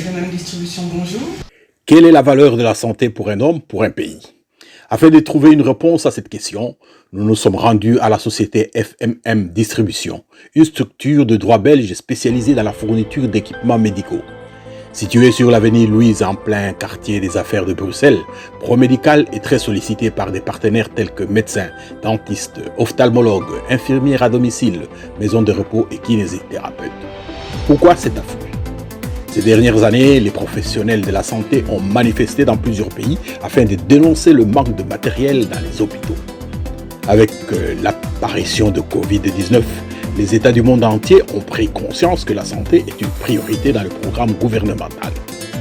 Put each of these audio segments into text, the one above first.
Agronome Distribution, bonjour. Quelle est la valeur de la santé pour un homme, pour un pays? Afin de trouver une réponse à cette question, nous nous sommes rendus à la société FMM Distribution, une structure de droit belge spécialisée dans la fourniture d'équipements médicaux. Située sur l'avenue Louise en plein quartier des affaires de Bruxelles, ProMédical est très sollicité par des partenaires tels que médecins, dentistes, ophtalmologues, infirmières à domicile, maisons de repos et kinésithérapeutes. Pourquoi cet afflux? Ces dernières années, les professionnels de la santé ont manifesté dans plusieurs pays afin de dénoncer le manque de matériel dans les hôpitaux. Avec l'apparition de Covid-19, les États du monde entier ont pris conscience que la santé est une priorité dans le programme gouvernemental.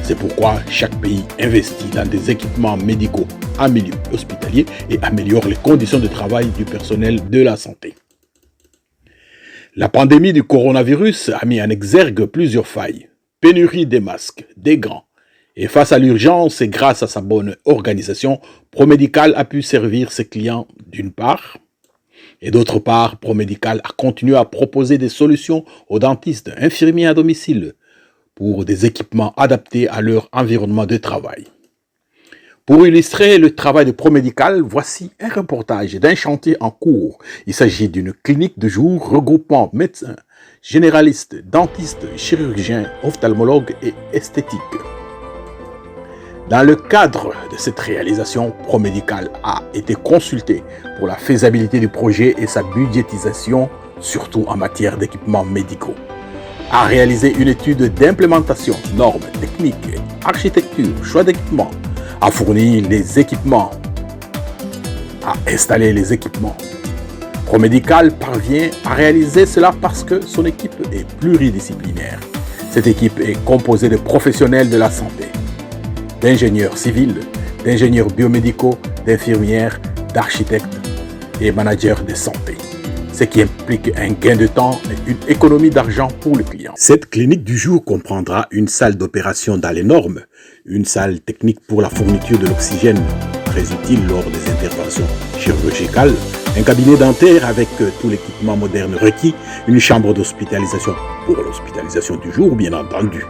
C'est pourquoi chaque pays investit dans des équipements médicaux en milieu hospitalier et améliore les conditions de travail du personnel de la santé. La pandémie du coronavirus a mis en exergue plusieurs failles. Pénurie des masques, des gants. Et face à l'urgence et grâce à sa bonne organisation, ProMédical a pu servir ses clients d'une part. Et d'autre part, ProMédical a continué à proposer des solutions aux dentistes, infirmiers à domicile, pour des équipements adaptés à leur environnement de travail. Pour illustrer le travail de ProMédical, voici un reportage d'un chantier en cours. Il s'agit d'une clinique de jour regroupant médecins, généralistes, dentistes, chirurgiens, ophtalmologues et esthétiques. Dans le cadre de cette réalisation, ProMédical a été consulté pour la faisabilité du projet et sa budgétisation, surtout en matière d'équipements médicaux. A réalisé une étude d'implémentation, normes, techniques, architecture, choix d'équipements, a fourni les équipements, a installé les équipements. ProMédical parvient à réaliser cela parce que son équipe est pluridisciplinaire. Cette équipe est composée de professionnels de la santé, d'ingénieurs civils, d'ingénieurs biomédicaux, d'infirmières, d'architectes et managers de santé. Ce qui implique un gain de temps et une économie d'argent pour le client. Cette clinique du jour comprendra une salle d'opération dans les normes, une salle technique pour la fourniture de l'oxygène, très utile lors des interventions chirurgicales, un cabinet dentaire avec tout l'équipement moderne requis, une chambre d'hospitalisation pour l'hospitalisation du jour, bien entendu.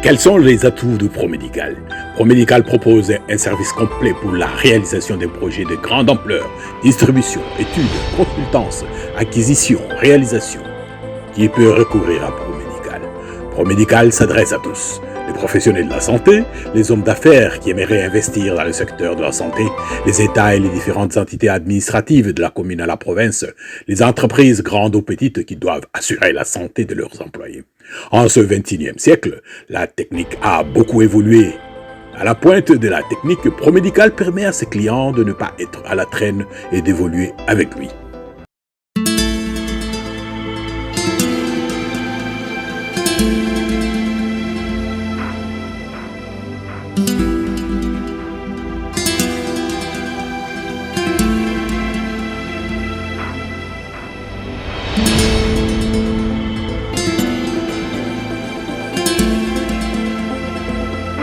Quels sont les atouts de ProMédical? ProMédical propose un service complet pour la réalisation des projets de grande ampleur, distribution, études, consultance, acquisition, réalisation. Qui peut recourir à ProMédical? ProMédical s'adresse à tous. Les professionnels de la santé, les hommes d'affaires qui aimeraient investir dans le secteur de la santé, les États et les différentes entités administratives de la commune à la province, les entreprises grandes ou petites qui doivent assurer la santé de leurs employés. En ce XXIe siècle, la technique a beaucoup évolué. À la pointe de la technique, ProMédical permet à ses clients de ne pas être à la traîne et d'évoluer avec lui.